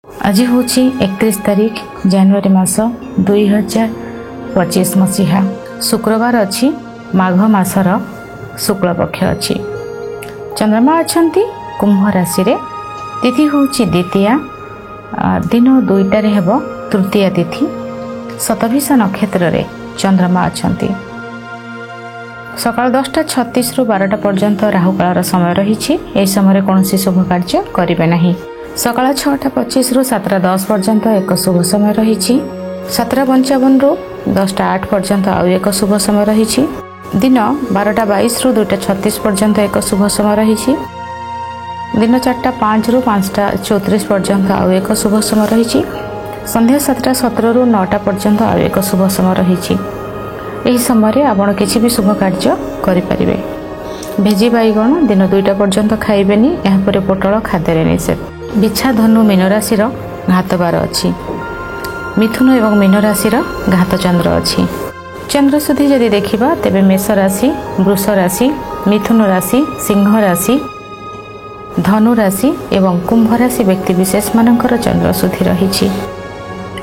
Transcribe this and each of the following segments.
आज हूँ 31 तारीख जनवरी मास 2025 मसीहा शुक्रवार अच्छी माघ मासर शुक्ल पक्ष अच्छी। चंद्रमा अच्छा कुंभ राशि रे तिथि हूँ द्वितीया दिन 2टार हेब तृतीया तिथि शतभिष नक्षत्र रे चंद्रमा अच्छा। सकाल 10:36 रु 12टा पर्यंत राहुकाल समय रही। यह समय कौन शुभ कार्य करेंगे नहीं। सकाल 6:25 रु 7:10 पर्यंत एक शुभ समय रही। 7:55 रु 10:08 पर्यंत आउ एक शुभ समय रही। दिन 12:22 रु 2:36 पर्यंत एक शुभ समय रही। दिन 4:05 रु 5:34 पर्यंत आउ एक शुभ समय रही। संध्या 7:17 रु 9टा पर्यंत आउ एक शुभ समय रही। यही समय आपण किसी भी शुभ कार्य करें। भेजी बैगण दिन 2टा पर्यंत खाइबेनी। यापर पोटल खाद्य निषेध। बिछा धनु मीन राशि घातबार अच्छी। मिथुन एवं मीन राशि घात चंद्र अच्छी। चंद्र सुधी जदि देखा तेरे मेष राशि, वृष राशि, मिथुन राशि, सिंह राशि, धनु राशि एवं कुंभ राशि व्यक्ति विशेष मानकर चंद्र सुधी रही।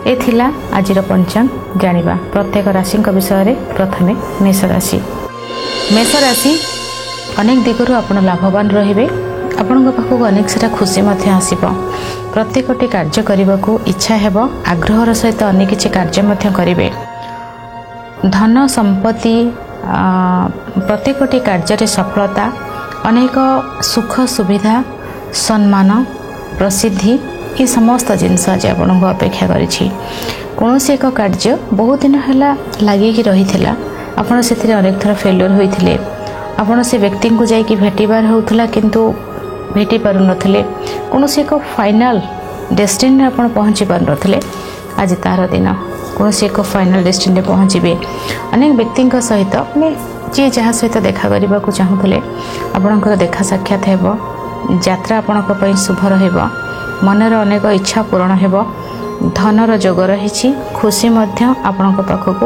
एथिला आजिर पंचांग जानिबा। प्रत्येक राशि विषय रे प्रथमे मेष राशि। मेष राशि अनेक दिगरु आपण लाभवान रहिबे। आपण पाखक अनेक सारा खुशी आसब। प्रत्येकटी कार्य करने को इच्छा हेब। आग्रहर सहित अनेक किसी कार्य करेंगे। धन संपत्ति प्रत्येकटी कार्य सफलता अनेक सुख सुविधा सम्मान प्रसिद्धि ये समस्त जिनस आज आपको अपेक्षा करी। कौन एक कार्य बहुत दिन है लगिकी रही आपड़ से अनेक थर फेल्योर होते आपड़ से व्यक्ति को जाकि भेटार होता किंतु भेटी पारु नथिले। कौन एक फाइनाल डेस्टिनी आप पहुँची पार नथिले। आज तार दिन कौन एक फाइनाल डेस्टिनी पहुँचे। अनेक व्यक्ति सहित जी जहाँ सहित देखा करने को चाहूले आपणकर देखा साक्षात हेब। यात्रा आपण शुभ रहिब। मनर अनेक इच्छा पूरण हेब। धनर जोग रही। खुशी आपण पाखक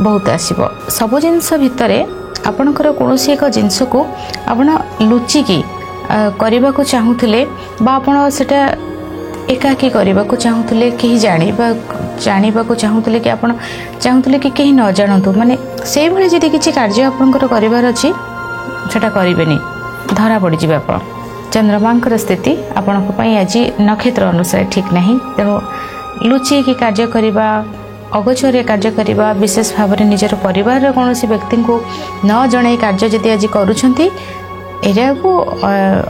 बहुत आसब। सबु जिनस भितर आपणकर कौन एक जिनस को आपण लुचिकी करने को चाहूले आपण सेटा एकाकी करने को चाहूले कहीं जाना को चाहूले कि आप चाहूले कि कहीं न जानतु माने से भली जदि किसी कार्य आपंकर करार अच्छी सेटा करें धरा पड़ जाए। आप चंद्रमांकर स्थिति आपण आज नक्षत्र अनुसार ठीक नहीं। तेणु लुचेकी कार्य करने अगोचर कार्य करने विशेष भाव में निजर परिवार कौन व्यक्ति को न जन कार्य जदि आज करुँच एरिया को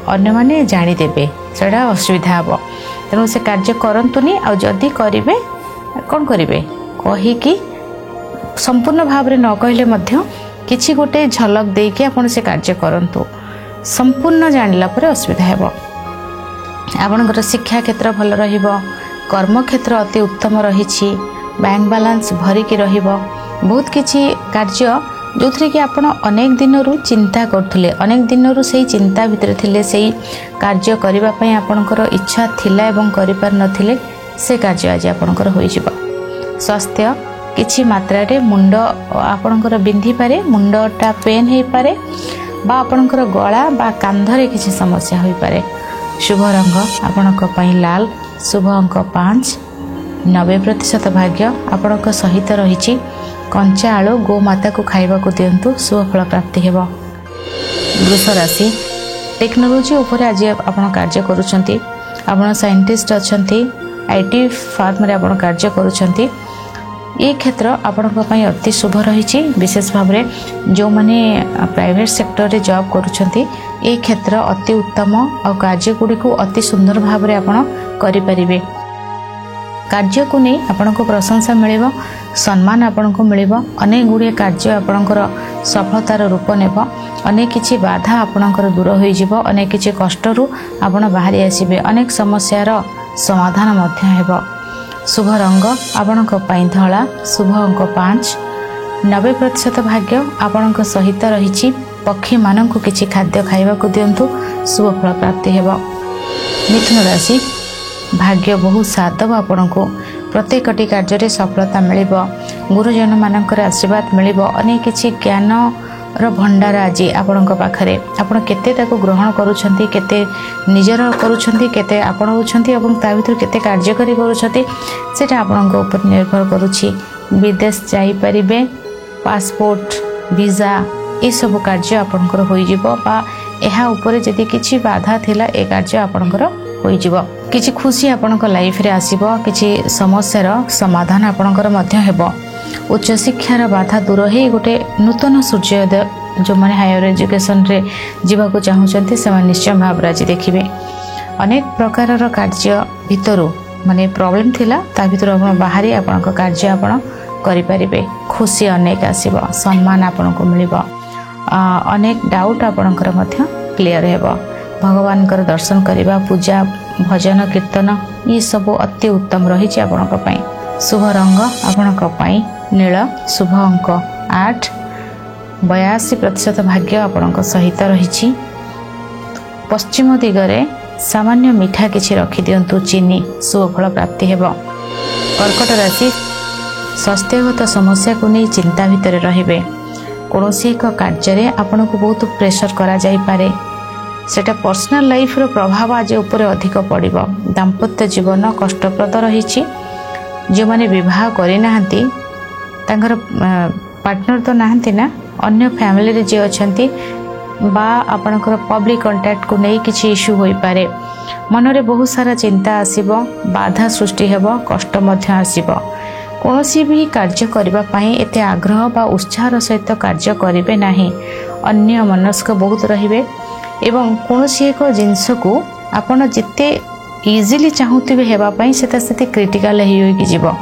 अन्य माने जानीदेवे सेटा असुविधा हे। तेणु से कार्य करतुनी आदि करेंगे कौन करेंगे कहीकि संपूर्ण भाव में न कहले किछि गोटे झलक देके आपण से कार्य करंतु। संपूर्ण जानला पर असुविधा हे। आपणकर शिक्षा क्षेत्र भल रहिबो। कर्म क्षेत्र अति उत्तम रही। बैंक बैलेंस भरिकी रहिबो। बहुत किछि कार्य जो थे कि आपण अनेक दिन चिंता करथुले अनेक दिन से चिंता भितर थिले से कार्य करने आपणकर इच्छा थिला एवं करि पार नथिले से कार्य आज आपणकर होई जिवो। स्वास्थ्य किछि मात्रा रे मुंड आपणकर बिंधी पारे मुंडटा पेन हे पारे बा आपणकर गला बा कांधरे किछि समस्या होई पारे। शुभ रंग आपणक पई लाल। शुभ अंक 5। 90% भाग्य आपणक सहित रही। कंचा आलू गो माता को खाइबा को दिंतु शुभ फल प्राप्ति हेब। वृष राशि टेक्नोलोजी उपर आज आप कार्य करुँच। आप साइंटिस्ट अच्छा IT फार्म रे आप कार्य करुँच। ये क्षेत्र आपण अति शुभ रही। विशेष भाव में जो माने प्राइवेट सेक्टर रे जॉब करुँच ये क्षेत्र अति उत्तम और कार्य गुड़ी को अति सुंदर भाव में आप करें। कार्य को नहीं आपण को प्रशंसा मिलिबो। सम्मान आपण को मिलिबो। अनेक गुड़िए कार्य आपणकर सफलतार रूप नेब। अनेक किछि बाधा आपणकर दूर हो जिवो। अनेक किछि कष्टरू आपण बाहरी आसीबे। अनेक समस्यार समाधान मध्य हेब। शुभ रंग आपणक पई धला। शुभ अंक 5। 90% भाग्य आपणक सहित रही। पक्षी मानक किछि खाद्य खाइबा को दिंतु शुभ फल प्राप्ति हेब। मिथुन राशि भाग्य बहुत साथ दब। आपण को प्रत्येकटी कार्य सफलता मिलिब। गुरुजन मानकर आशीर्वाद मिलिब। अनेक किछि ज्ञान भंडार आज आपण पाखरे आपण केते ताको ग्रहण करूछंती केते निजर करूछंती केते आपणाउछंती एवं ता भितर केते कार्यकारी करूछंती सेटा आपणक ऊपर निर्भर करूछि। विदेश जाई परिबे पासपोर्ट वीजा ये सब कार्य आपणकर होई जिवो बा एहा ऊपर जदि किछि बाधा थिला ए कार्य आपणकर होई जिवो। किछि खुशी आपणक लाइफ रे आसीबो किछि समस्यार समाधान आपणकर मध्य हेबो। उच्च शिक्षार बाधा दूर हो गोटे नूतन सूर्योदय जो मैंने हायर एजुकेशन रे जीवा को चाहूँगी से निश्चय भाव आज देखिए। अनेक प्रकार कार्य भितर माने प्रॉब्लम थिला ता भितर आपण बाहरी आपण कार्य आपण करें। खुशी अनेक आसीबो सम्मान आपण को मिलिबो अनेक डाउट आपणकर मध्य क्लियर हेबो। भगवान दर्शन करवा पूजा भजन कीर्तन ये सब अति उत्तम रही आपणक पई। शुभ रंग आपणक पई नील शुभ अंक 8 82% भाग्य आपणक सहित रही। पश्चिम दिगरे सामान्य मीठा किछि रखि दियंतु चीनी शुभ फल प्राप्ति हेबो। कर्कट राशि स्वास्थ्यगत समस्या को नहीं चिंता भितर रहिबे। कौनसी एक कार्य आपन को बहुत प्रेशर करा जाई पारे सेटा पर्सनल लाइफ रो प्रभाव आज ऊपर अधिक पड़िबो। दाम्पत्य जीवन कष्टप्रद रही। जो माने विवाह करि नाहंती तांकर पार्टनर तो नाहंती ना अन्य फैमिली रे जे अछंती बा आपनकर पब्लिक कांटेक्ट को नहीं किछि इश्यू होई पारे। मन रे बहुत सारा चिंता आसीबो बाधा सृष्टि हेबो कष्ट मध्य आसीबो। कौनसी भी कार्य करबा पई एते आग्रह बा उत्साह सहित कार्य करिवे नाही। अन्य मनस्क बहुत रहिबे एवं कौनसी एक जिंस को आपण जिते इजिली चाहूथिबे हेबा पई सेता सेते क्रिटिकल होई कि जीवो।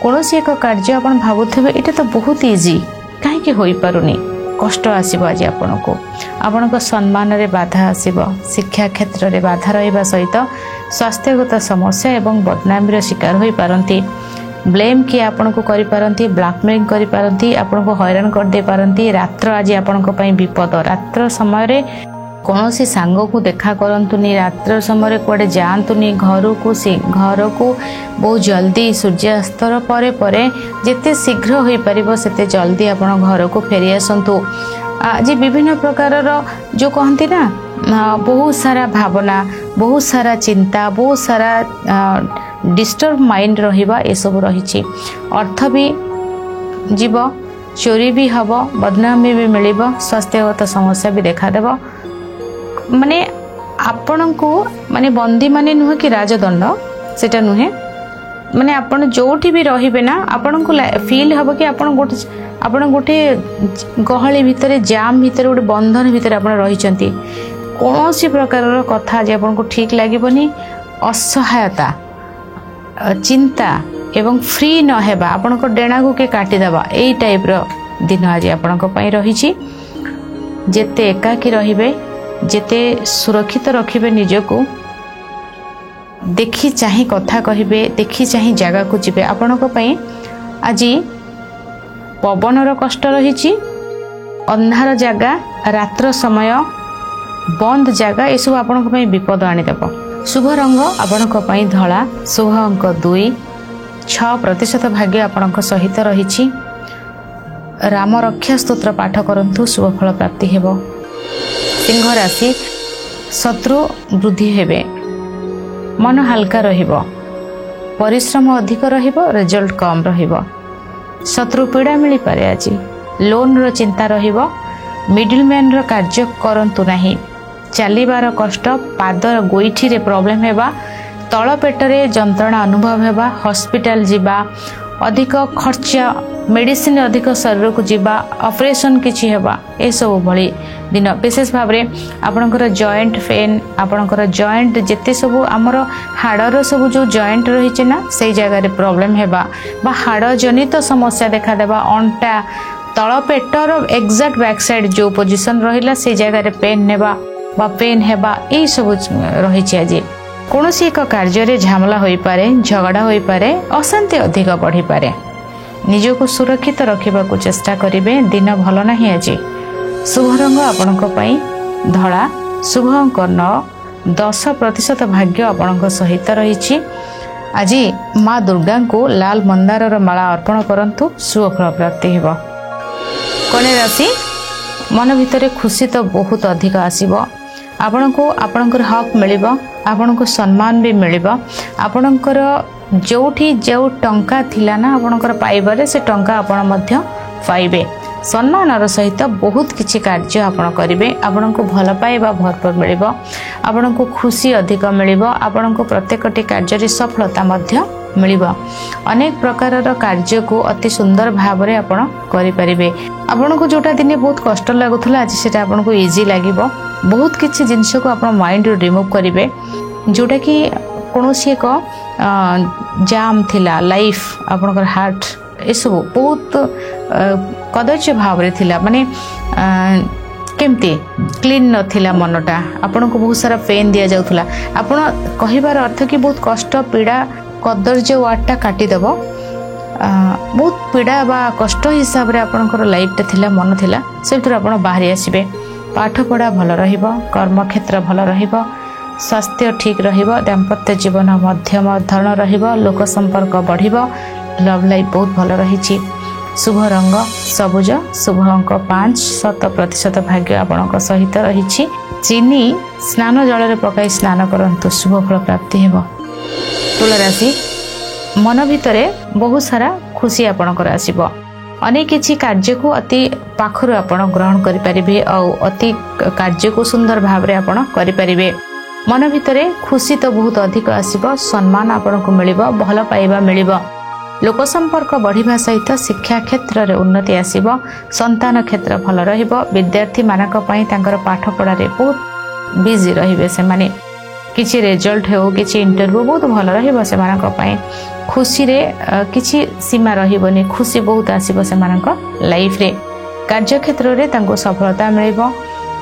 कौनसी एक कार्य आपण भाबुथिबे एटा तो बहुत इजी काहे कि होई पारुनी कष्ट आसीबो। आज आपनको आपनक सम्मान रे बाधा आसीबो। शिक्षा क्षेत्र रे बाधा रहिबा सहित स्वास्थ्यगत समस्या एवं बदनामी रे शिकार होई पारंती। ब्लेम किए आपण को करि पारंती ब्लैकमेलिंग करि पारंती आपण को हैरान कर दे पारंती। रात्र आज आपण को पई विपद। रात्र समय रे कौनसी सांग को देखा करंतुनी रात्र समय कुआडे जातुनी घर को बहुत जल्दी सूर्यास्तर परे परे जिते शीघ्र हो पारिबो सेते जल्दी आपण घर को फेरी आसंतु। आज विभिन्न प्रकार जो कहती ना बहुत सारा भावना बहुत सारा चिंता बहुत सारा डिस्टर्ब माइंड रहिबा ए सब रही। अर्थ भी जीव चोरी भी हब बदनामी भी मिलिबो स्वास्थ्यगत समस्या भी देखा देबो। माने आपण को माने बंदी माने नुहे कि राजदंड सेटा नुहे माने आपण जोठी भी रहिबे ना आपण को फील हबो कि आपण गोटे गहली भितर जाम भितर गोटे बंधन भितर आपण रहिचंती। कौनसी प्रकार कथा जे आपण को ठीक लागिबनी असहायता चिंता एवं फ्री न हेबा आपण को डेणा को के काटी देबा एई टाइप रो दिन आज आपण को पई रहिची। जेते एकाकी रहिबे जेते सुरक्षित रखिबे निजको देखी चाहि कथा कहिबे देखी चाहि जगह को जिबे आपण को पई आज पवनर कष्ट रही। अंधार जगह रात्र समय बंद जगह ये सब आपण को पई विपद आनीदेव। शुभ रंग आपण को पई धला शुभ अंक 2 6% भाग्य आपण को सहित रही। राम रक्षा स्तोत्र पाठ करंतु शुभ फल प्राप्ति हेबो। सिंह राशि शत्रु वृद्धि हेबे मन हल्का रहिबो परिश्रम अधिक रहिबो रिजल्ट कम रहिबो। शत्रु पीड़ा मिली पारे। आज लोन रो चिंता रहिबो मिडिलमैन रो कार्य करंतु नाही। चलीबार कष्ट पाद गोईठी रे प्रॉब्लम हेबा तଳ पेटरे जंत्रणा अनुभव हेबा हॉस्पिटल जिबा अधिक खर्च मेडिसिन अधिक शरीर को जीवा ऑपरेशन किछि हेबा ए सब भली दिन विशेष भाव में आपणकर जॉइंट पेन आपणकर जॉइंट जेते सब आमर हाड़र सब जो जॉइंट रही ना से जगह रे प्रॉब्लम हेबा बा हाड़ जनित समस्या देखा देबा। अंटा तଳ पेटर एक्जाक्ट बैक साइड जो पोजीशन रहिला से जगह रे पेन नेबा बा पेन हेबा ए सब रही। आज कौनसी एक कार्य रे झमेला होई पारे झगड़ा होई पारे अशांति अधिक बढ़ी पारे। निजको सुरक्षित रखा चेष्टा करेंगे दिन भल ना। आज शुभ रंग आपण धला शुभ अंक 9 10% भाग्य आपण सहित रही। आज माँ दुर्गा को लाल मंदार माला अर्पण करंतु शुभ फल प्राप्ति हेबो। कन्या राशि मन भितर खुशी तो बहुत अधिक आसीबो। आपनको आपणकर हक मिलिबो, आपनको सम्मान भी मिलिबो। आपणकर जोठी जो टंका थिला ना आपणकर पाइबारे से टंका आपण मध्य पाइबे। सम्मानर सहित बहुत किछि कार्य आपण करिवे। आपणको भल पाइबा भरपूर मिलिबो, आपणको खुशी अधिक मिलिबो, आपणको प्रत्येकटी कार्य सफलता मध्य मिलिबो। अनेक प्रकारर कार्य को अति सुंदर भाव रे आपण करि परिबे। आपणको जोटा दिने बहुत कष्ट लागुथला आज सेटा आपणको इजी लागिबो। बहुत किछि जिंस को आपण माइंड रो रिमूव करिवे, जोटा कि कोनोसी एक जाम थिला लाइफ आपणकर हार्ट ए सब बहुत कदर्य भाव रे थिला, माने केमती क्लीन नथिला मनटा, आपन को बहुत सारा पेन दिया जाउथला। आपन कहिबार अर्थ कि बहुत कष्ट पीड़ा कदर्य वार्डटा काटी देबो। बहुत पीड़ा बा कष्ट हिसाब रे आपनकर लाइफटा थिला, मन थिला, से भीतर आपन बाहरी आसीबे। पाठ पढ़ा भल रहिबो, कर्म क्षेत्र भल रहिबो, स्वास्थ्य ठीक रहिबो, दाम्पत्य जीवन मध्यम धरण रहिबो, लोक संपर्क बढ़िबो, लव लाइफ बहुत भल रही। शुभ रंग सबुज, शुभ अंक 5, 100% भाग्य आपणक सहित रही। चीनी स्नान जल रे पकाई स्नान करंतु, शुभ फल प्राप्ति हेबो। तुला राशि मन भितरे बहुत सारा खुशी आपणकर आसीबो। अनेक किछि कार्य को अति पाखरु आपण ग्रहण करि परिबे और अति कार्य को सुंदर भाव रे आपण करि परिबे। मन भितरे खुशी तो बहुत अधिक आसीबो, सम्मान आपणको मिलिबो, भल पाइबा मिलिबो, लोक संपर्क बढ़िबा सहित शिक्षा क्षेत्र रे उन्नति आसीबो, संतान क्षेत्र भल रहिबो। विद्यार्थी मानक पई तांकर पाठ पढ़ा रे बहुत बिजी रहिबे, से माने किछि रिजल्ट हो किछि इंटरव्यू बहुत भल रहिबो से मानक पई। खुशी रे किछि सीमा रहिबोनी, खुशी बहुत आसीबो से मानक लाइफ रे। कार्य क्षेत्र रे तांको सफलता मिलिबो।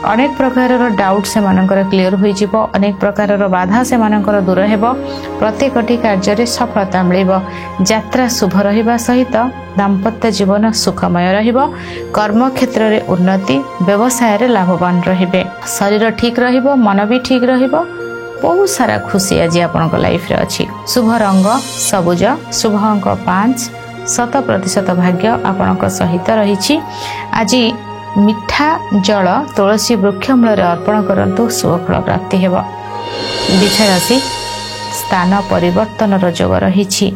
अनेक प्रकार डाउट से मानकर क्लियर हो जिवो, अनेक प्रकार बाधा से मानकर दूर हेबो, प्रत्येकटी कार्य रे सफलता मिलिबो। यात्रा शुभ रहिबा सहित दाम्पत्य जीवन सुखमय रहिबो। कर्म क्षेत्र रे उन्नति, व्यवसाय रे लाभवान रहिबे। शरीर ठीक रहिबो, मन भी ठीक रहिबो। बहुत सारा खुशी आज आपनक लाइफ रे अछि। शुभ रंग सबुज, शुभ अंक 5, 100% भाग्य आपनक सहित रही। आज मिठा जल तुलसी वृक्ष मूल अर्पण करंतु, शुभ फल प्राप्ति हेबो। वृष राशि स्थान परिवर्तन जोग रही।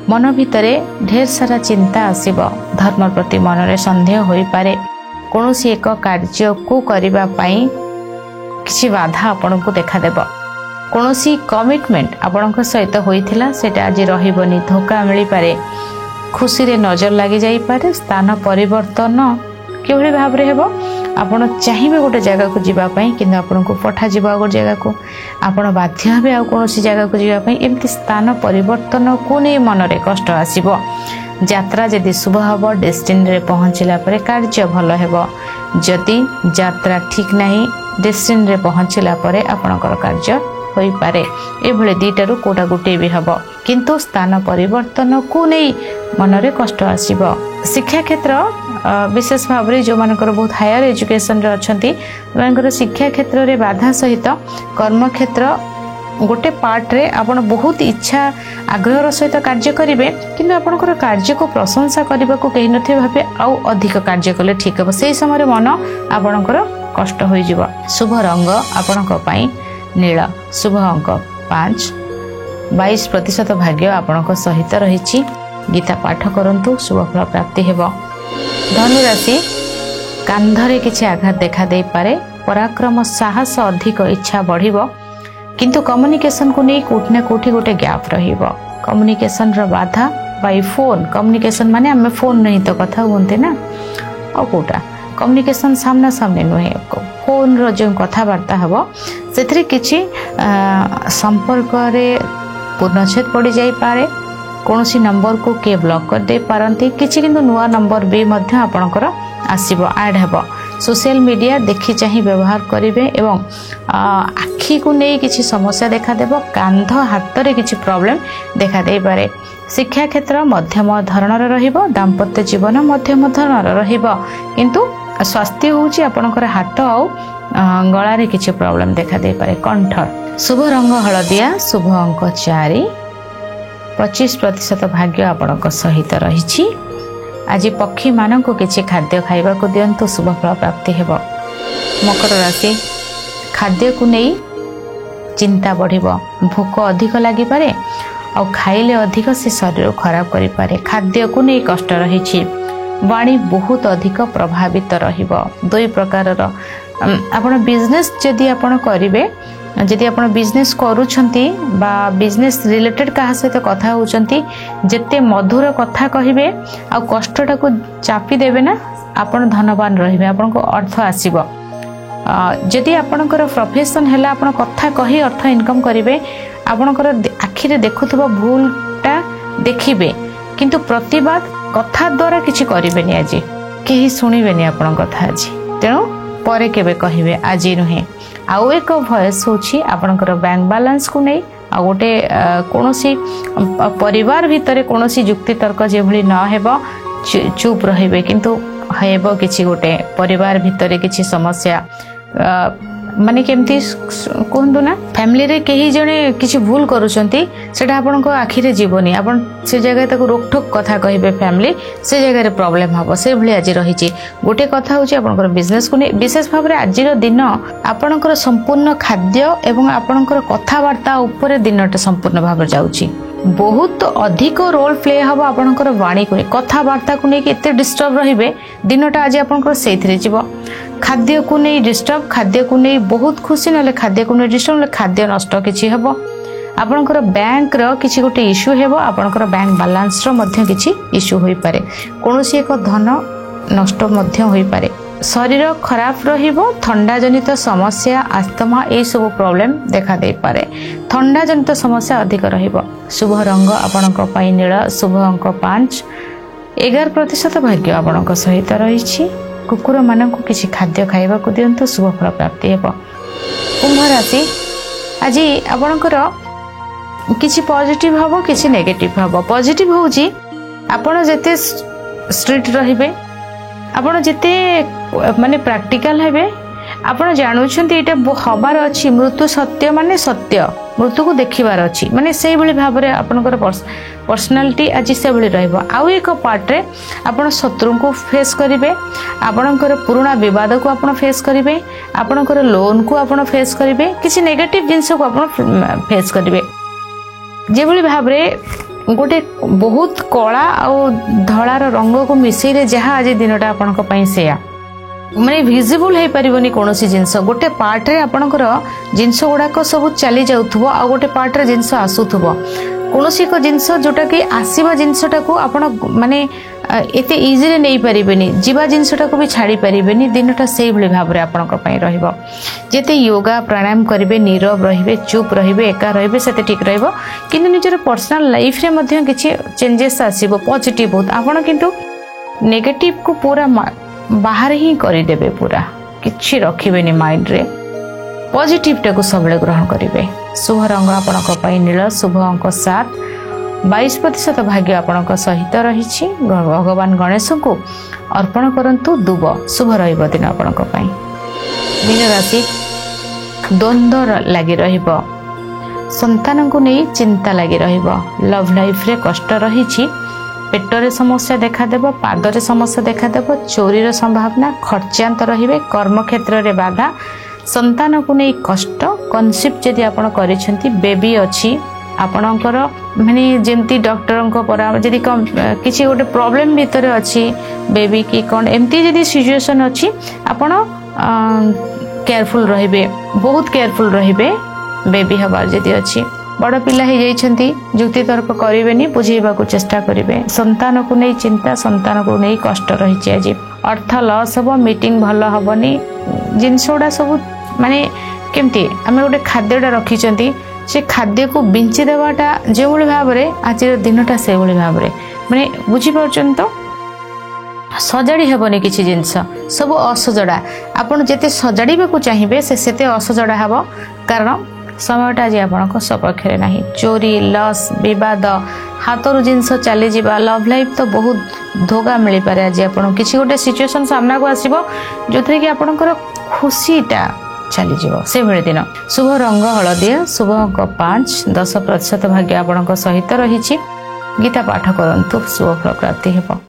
मन भितरे ढेर सारा चिंता आसीबो, धर्म प्रति मन रे संदेह होई पारे। कोनोसी एक कार्य को करिबा पई किछि बाधा आपन को देखा देबो। कोनोसी कमिटमेंट आपनक सहित होइथिला सेटा आज रहिबोनी, धोखा मिली पारे, खुशी रे नजर लागि जाई पारे। स्थान परिवर्तन किभଳି भाବରେ ହେବ, ଆପଣ ଚାହିଁବେ ଗୋଟେ ଜାଗାକୁ ଯିବା ପାଇଁ କିନ୍ତୁ ଆପଣଙ୍କୁ ପଠାଯିବ ଆଉ ଗୋଟେ ଜାଗାକୁ, ଆପଣ ବାଧ୍ୟ ହେବେ ଆଉ କୌଣସି ଜାଗାକୁ ଯିବା ପାଇଁ। ଏମିତି ସ୍ଥାନ ପରିବର୍ତ୍ତନକୁ ନେଇ ମନରେ କଷ୍ଟ ଆସିବ। ଯାତ୍ରା ଯଦି ଶୁଭ ହେବ, ଡେଷ୍ଟିନିରେ ପହଞ୍ଚିଲା ପରେ କାର୍ଯ୍ୟ ଭଲ ହେବ। ଯଦି ଯାତ୍ରା ଠିକ୍ ନାହିଁ, ଡେଷ୍ଟିନିରେ ପହଞ୍ଚିଲା ପରେ ଆପଣଙ୍କର କାର୍ଯ୍ୟ ହୋଇପାରେ। ଏଭଳି ଦୁଇଟାରୁ କୋଉଟା ଗୋଟିଏ ବି ହେବ, କିନ୍ତୁ ସ୍ଥାନ ପରିବର୍ତ୍ତନକୁ ନେଇ ମନରେ କଷ୍ଟ ଆସିବ। ଶିକ୍ଷା କ୍ଷେତ୍ର विशेष भाव में जो मानकर बहुत हायर एजुकेशन रे अछंती, मानकर शिक्षा क्षेत्र रे बाधा सहित कर्म क्षेत्र गोटे पार्ट रे आपण बहुत इच्छा आग्रहर सहित कार्य करेंगे, किंतु आपणकर कार्य को प्रशंसा करने को कहीं नथे भावे आउ अधिक कार्य कले ठीक हे। से समय मन आपणकर कष्ट हो जिवो। शुभ रंग आपणक पई नील, शुभ अंक 5, 22% भाग्य आपणक सहित रही। गीता पाठ करंतु, शुभ फल प्राप्ति हेबो। धनु राशि कांधरे किछि आघात देखा दे पारे, पराक्रम साहस अधिक इच्छा बढ़िबो, किंतु कम्युनिकेशन को नहीं कोठी ना कोठी गोटे गैप रहिबो। कम्युनिकेशन रो बाधा बाय फोन, कम्युनिकेशन माने हमें फोन नहीं तो कथा होंते ना, और कोटा कम्युनिकेशन सामना सामने नुहे, फोन रो जो कथाबार्ता हबो सेथरे किछि संपर्क रे पूर्णच्छेद पड़ी जाई पारे। कौनसी नंबर को किए ब्लॉक कर दे पारंती, किछि किंतु नुआ नंबर भी मध्य आपणकर आसीबो, ऐड हेबो। सोशल मीडिया देखि चाहि व्यवहार करिवे एवं आखि को नहीं किछि समस्या देखा देबो। कांध हाथ रे किछि प्रॉब्लम देखा दे पारे। शिक्षा क्षेत्र मध्यम धरणर रहिबो, दाम्पत्य जीवन मध्यम धरणर रहिबो, किंतु स्वास्थ्य होउची आपणकर हाथ और गळा रे किछि प्रॉब्लम देखा दे पारे। कंठ शुभ रंग हळदिया, शुभ अंक 4, 25% भाग्य आपणक सहित रही। आज पक्षी मान को किसी खाद्य खाइबा को दियंतु शुभ फल प्राप्ति हेब। मकर राशि खाद्य को नहीं चिंता बढ़िबो, भोक अधिक लगी पारे और खाइले अधिक से शरीर खराब करि पारे। खाद्य को नहीं कष्ट रही, वाणी बहुत अधिक प्रभावित रहिबो। दुई प्रकार आपण बिजनेस जदि आपण करिवे, जदि आपण बिजनेस करूछंती बा बिजनेस रिलेटेड कहा सहित कथा होउछंती, जेते मधुर कथा कहिबे आ कष्टटा को चापी देबे ना, आपण धनवान रहिबे, आपण को अर्थ आसीबो। जदि आपणकर प्रोफेशन है आप कथा कही अर्थ इनकम करेंगे, आपणकर आखिरे देखुथबो भूलटा देखिबे किंतु प्रतिवाद कथा द्वारा किछि करिवेनी, आज केही सुनिबेनी आपण कथा आज, तेणु परे केबे कहिबे, आज नुहे। आउ एक भयस होछि आपणकर बैंक बैलेंस को नहीं, आ गोटे कोनोसी परिवार भितरे कोनोसी जुक्ति तर्क जे भली न हेबो, चुप रहिबे किंतु हेबो किछि गोटे परिवार भितरे किछि समस्या माने केमती कहतु ना, फैमिली रे कहीं जने किसी भूल करुछंती सेटा आपन को आखिरे जीवनी, आपन से जगह तक रोकठोक कथा कहिबे, फैमिली से जगह रे प्रॉब्लम हबो, से भली आज रहिछि। गोटे कथा होछि आपनकर बिजनेस को विशेष भाव रे आजिर दिन आपनकर संपूर्ण खाद्य एवं आपनकर कथावार्ता ऊपर दिनटा संपूर्ण भाव जाउछि। बहुत अधिक रोल प्ले हम आपनकर वाणी को कथावार्ता को लेकिन एते डिस्टर्ब रहिबे, दिनटा आज आपनकर सेथिरे जीव। खाद्य को नहीं डिस्टर्ब, खाद्य को नहीं बहुत खुशी, ना खाद्य को नहीं डिस्टर्ब, खाद्य नष्ट किछि हेबो। आपनकर बैंक रो किछि गोटे इश्यू हेबो, आपनकर बैंक बैलेंस रो मध्य किछि इश्यू होई पारे, कोनोसी एक धन नष्ट मध्य होई पारे। शरीर खराब रहिबो, थंडा जनित समस्या, आस्थमा ए सब प्रॉब्लम देखा दे पारे, थंडा जनित समस्या अधिक रहिबो। शुभ रंग आपनक पई नील, शुभ अंक 5, 11% भाग्य आपनक सहित रहिछि। कुकुर मानक किसी खाद्य खाइबा को दियंतु शुभ फल प्राप्ति हेबो। कुंभ राशि आज आपनकर किसी पॉजिटिव हबो, किसी नेगेटिव हबो। पॉजिटिव होउची आपण जेते स्ट्रिक्ट रहिबे, आपण जेते माने प्रैक्टिकल हेबे, आपण जानुछंती एटा हबार अछि, मृत्यु सत्य माने सत्य, मृत्यु को देखिबार अछि, माने सेही भली भाव रे आपनकर पर्सनालिटी आज से भली रहइबो। आउ एक पार्ट रे आपण शत्रु को फेस करिवे, आपनकर पुराना विवाद को आपण फेस करिवे, आपनकर लोन को आपण फेस करिवे, किसी नेगेटिव जिंस को आपण फेस करिवे। जे भली भाव रे गोटे बहुत कला और धଳାर रंग को मिसेले जहाँ आज दिनटा आपनक पई सेया माने विजिबल हे परिबनी कोनोसी जिंस, गोटे पार्ट रे आपनकर जिंस गुडाक सब चली जाउथबो, आ गोटे पार्ट रे जिंस आसुथबो। कोनोसी को जिंस जोटा कि आसीबा जिंसटा को आपण माने एते इजीली नै परिबेनी, जीवा जिंसटा को भी छाड़ी परिबेनी, दिनटा सेही भली भाव रे आपनक पई रहिबो। जेते योगा प्राणायाम करिवे, नीरव रहिबे, चुप रहिबे, एका रहिबे, सेते ठीक रहिबो, किंतु निजर पर्सनल लाइफ रे मध्ये किछि चेंजेस आसीबो, पॉजिटिव बहुत। आपण किंतु नेगेटिव को पूरा बाहर ही करिदेबे, पूरा किछि रखिबेनी माइंड रे, पॉजिटिव टा को सबले ग्रहण करिवे। शुभ रंग आपनक पई नील, शुभ अंक 7, 22% भाग्य आपनक सहित रहिछि। भगवान गणेश को अर्पण करंतु दुब, शुभ रहिबो दिन आपनक पई। मीन राशि द्वंद्व लागि रहिबो, संतान को नहीं चिंता लागि रहिबो, लव लाइफ रे कष्ट रहिछि, पेटरे समस्या देखा देबो, पादरे समस्या देखा देबो, चोरीर संभावना, खर्चांत रहिबे, कर्म क्षेत्र रे बाधा, संतान को नहीं कष्ट, कनसेप्ट जदि आपण करिसेंती, बेबी अछि आपणकर माने जेमती डॉक्टर को परामर्श जदि किसी गोटे प्रॉब्लम भीतर अछि, बेबी की कोन एमती जदि सिचुएशन अछि, आपण केयरफुल रहिबे, बहुत केयरफुल रहिबे। बेबी हबार जदि अछि, बड़ पिला हो जाइछंती, जुक्ति तर्क करिवेनी, बुझेबा को चेष्टा करिवे। संतान को नहीं चिंता, संतान को नहीं कष्ट रहिछि, आज अर्थ लॉस हबो, मीटिंग भल हबनी, जिनसोडा सब माने केमती आमे गोटे खाद्यटा रखिछंती, से खाद्य को बिंची देवाटा जो भली भाव रे आज दिनटा से भली भाव रे माने बुझी परछन तो सजाड़ी हेबनी किछि जिंस सब असजड़ा, आपण जेते सजाड़ीबा को चाहिबे से सेते असजड़ा हेबो, कारण समयटा आज आपनको सपक्षे नहीं। चोरी, लॉस, विवाद, हाथरू जिनस चली जावा, लव लाइफ तो बहुत धोखा मिल पारे। आज आपण किसी गोटे सिचुएशन सामना को आसीबो जो थरे कि आपणकर खुशीटा चली जीवो, से बेले दिन। शुभ रंग हलदिया, शुभ अंक 5, 10% भाग्य आपणक सहित रहिछि। गीता पाठ करंतु, शुभ फल प्राप्ति हेबो।